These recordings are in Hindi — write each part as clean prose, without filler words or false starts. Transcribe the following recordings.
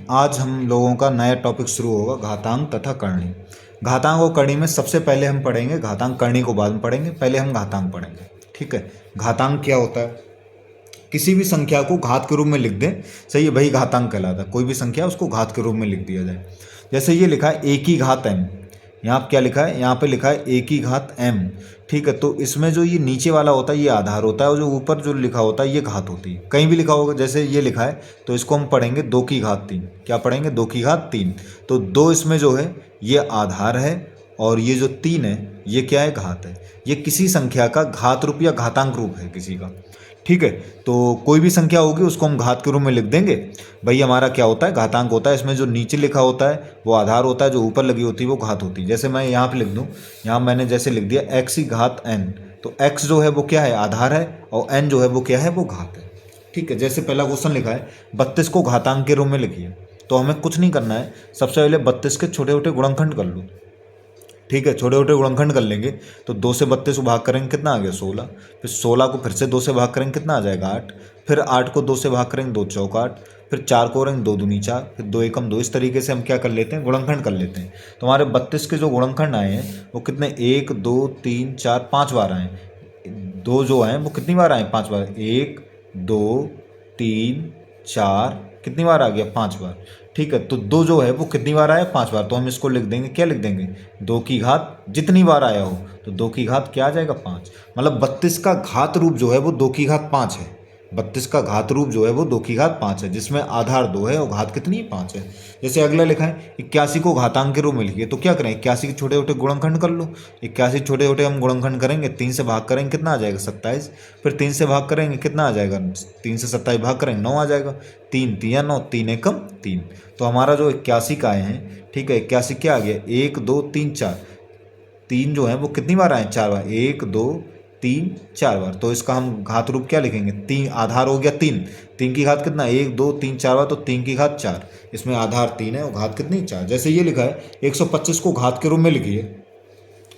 आज हम लोगों का नया टॉपिक शुरू होगा, घातांक तथा करणी। घातांक और करणी में सबसे पहले हम पढ़ेंगे घातांक, करणी को बाद में पढ़ेंगे। पहले हम घातांक पढ़ेंगे, ठीक है। घातांक क्या होता है? किसी भी संख्या को घात के रूप में लिख दें, सही है, वही घातांक कहलाता है। कोई भी संख्या उसको घात के रूप में लिख दिया जाए। जैसे ये लिखा है ए की घात m, यहाँ पे क्या लिखा है? यहाँ पे लिखा है ए की घात m, ठीक है। तो इसमें जो ये नीचे वाला होता है ये आधार होता है, और जो ऊपर जो लिखा होता है ये घात होती है। कहीं भी लिखा होगा, जैसे ये लिखा है तो इसको हम पढ़ेंगे 2 की घात 3। क्या पढ़ेंगे? 2 की घात 3। तो 2 इसमें जो है ये आधार है, और ये जो 3 है ये क्या है? घात है। ये किसी संख्या का घात रूप या घातांक रूप है किसी का, ठीक है। तो कोई भी संख्या होगी उसको हम घात के रूप में लिख देंगे। भाई हमारा क्या होता है? घातांक होता है। इसमें जो नीचे लिखा होता है वो आधार होता है, जो ऊपर लगी होती है वो घात होती है। जैसे मैं यहाँ पे लिख दूँ, यहाँ मैंने जैसे लिख दिया x की घात n, तो x जो है वो क्या है? आधार है, और n जो है वो क्या है? वो घात है, ठीक है। जैसे पहला क्वेश्चन लिखा है 32 को घातांक के रूप में लिखिए, तो हमें कुछ नहीं करना है। सबसे पहले 32 के छोटे छोटे गुणनखंड कर लो, ठीक है। छोटे छोटे गुणनखंड कर लेंगे तो 2 से 32 को भाग करेंगे, कितना आ गया? 16। फिर 16 को फिर से 2 से भाग करेंगे, कितना आ जाएगा? 8। फिर 8 को 2 से भाग करेंगे, 2 चौक 8। फिर 4 को करेंगे 2 दूनी 4, फिर 2 एकम 2। इस तरीके से हम क्या कर लेते हैं? गुणनखंड कर लेते हैं। तो हमारे 32 के जो गुणनखंड आए हैं वो कितने? 1 2 3 4 5 बार आए। 2 जो आए वो कितनी बार आए? 5 बार। 1 2 3 4, कितनी बार आ गया? 5 बार, ठीक है। तो 2 जो है वो कितनी बार आया? 5 बार। तो हम इसको लिख देंगे, क्या लिख देंगे? 2 की घात जितनी बार आया हो, तो 2 की घात क्या आ जाएगा? 5। मतलब 32 का घात रूप जो है वो 2 की घात 5 है। 32 का घात रूप जो है वो 2 की घात 5 है, जिसमें आधार 2 है और घात कितनी? 5 है। जैसे अगला लिखा है 81 को घातांक के रूप में लिखिए, तो क्या करें? 81 के छोटे छोटे गुणनखंड कर लो। 81 छोटे छोटे हम गुणनखंड करेंगे, 3 से भाग करेंगे, कितना आ जाएगा? 27। फिर 3 से भाग करेंगे, कितना आ जाएगा? 3 से 27 भाग करेंगे, 9 आ जाएगा। 3 3 9, 3 एकम 3। तो हमारा जो 81 का आए हैं, ठीक है, 81 क्या आ गया? 1 2 3 4। 3 जो है वो कितनी बार आए? 4 बार। 1 2 3 4 बार। तो इसका हम घात रूप क्या लिखेंगे? 3, आधार हो गया 3। 3 की घात कितना? 1 2 3 4 बार, तो 3 की घात 4। इसमें आधार 3 है और घात कितनी? 4। जैसे ये लिखा है 125 को घात के रूप में लिखिए,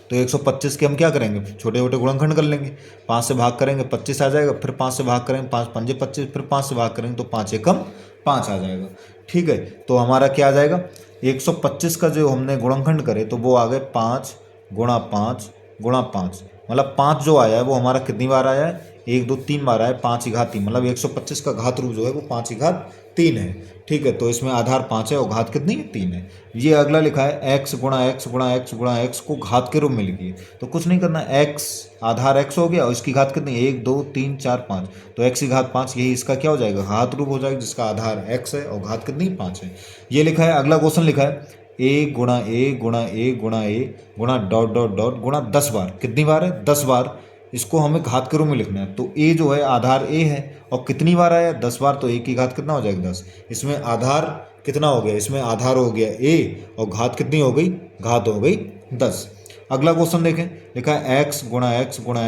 तो 125 के हम क्या करेंगे? छोटे छोटे गुणनखंड कर लेंगे। 5 से भाग करेंगे, 25 आ जाएगा। फिर 5 से भाग करेंगे, 5 पंजे 25। फिर 5 से भाग करेंगे तो 5 एकम 5 आ जाएगा, ठीक है। तो हमारा क्या आ जाएगा? 125 का जो हमने गुणनखंड करे तो वो आ गए 5 गुणा 5 गुणा 5। मतलब 5 जो आया है वो हमारा कितनी बार आया है? 1 2 3 बार आया है। 5 की घात 3, मतलब 125 का घात रूप जो है वो 5 की घात 3 है, ठीक है। तो इसमें आधार 5 है और घात कितनी है? 3 है। ये अगला लिखा है x गुणा x गुणा x गुणा x को घात के रूप में लिखिए, तो कुछ नहीं करना। x आधार x हो गया और इसकी घात कितनी? 1 2 3 4 5। तो x की घात 5, यही इसका क्या हो जाएगा? घात रूप हो जाएगा, जिसका आधार x है और घात कितनी? 5 है। ये लिखा है, अगला क्वेश्चन लिखा है a गुणा a गुणा a गुणा a गुणा डॉट डॉट डॉट गुणा 10 बार। कितनी बार है? 10 बार। इसको हमें घात के रूप में लिखना है। तो a जो है आधार a है और कितनी बार आया? 10 बार। तो a की घात कितना हो जाएगा? 10। इसमें आधार कितना हो गया? इसमें आधार हो गया a और घात कितनी हो गई? घात हो गई 10। अगला क्वेश्चन देखें, लिखा है x गुणा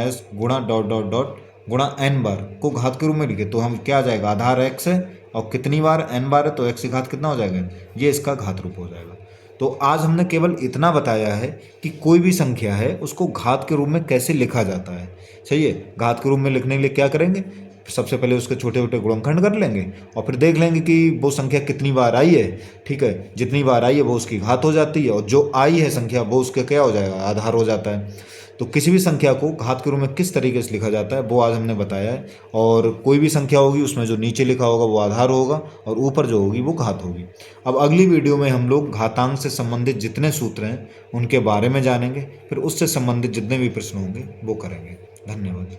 s गुणा डॉट डॉट डॉट गुणा n बार को घात के रूप में लिखे, तो हम क्या आ जाएगा? आधार x है और कितनी बार? n बार है, तो x की घात कितना हो जाएगा? ये इसका घात रूप हो जाएगा। तो आज हमने केवल इतना बताया है कि कोई भी संख्या है उसको घात के रूप में कैसे लिखा जाता है, सही है। घात के रूप में लिखने के लिए क्या करेंगे? सबसे पहले उसके छोटे छोटे गुणनखंड कर लेंगे और फिर देख लेंगे कि वो संख्या कितनी बार आई है, ठीक है। जितनी बार आई है वो उसकी घात हो जाती है, और जो आई है संख्या वो उसके क्या हो जाएगा? आधार हो जाता है। तो किसी भी संख्या को घात के रूप में किस तरीके से लिखा जाता है वो आज हमने बताया है। और कोई भी संख्या होगी उसमें जो नीचे लिखा होगा वो आधार होगा और ऊपर जो होगी वो घात होगी। अब अगली वीडियो में हम लोग घातांक से संबंधित जितने सूत्र हैं उनके बारे में जानेंगे, फिर उससे संबंधित जितने भी प्रश्न होंगे वो करेंगे। धन्यवाद।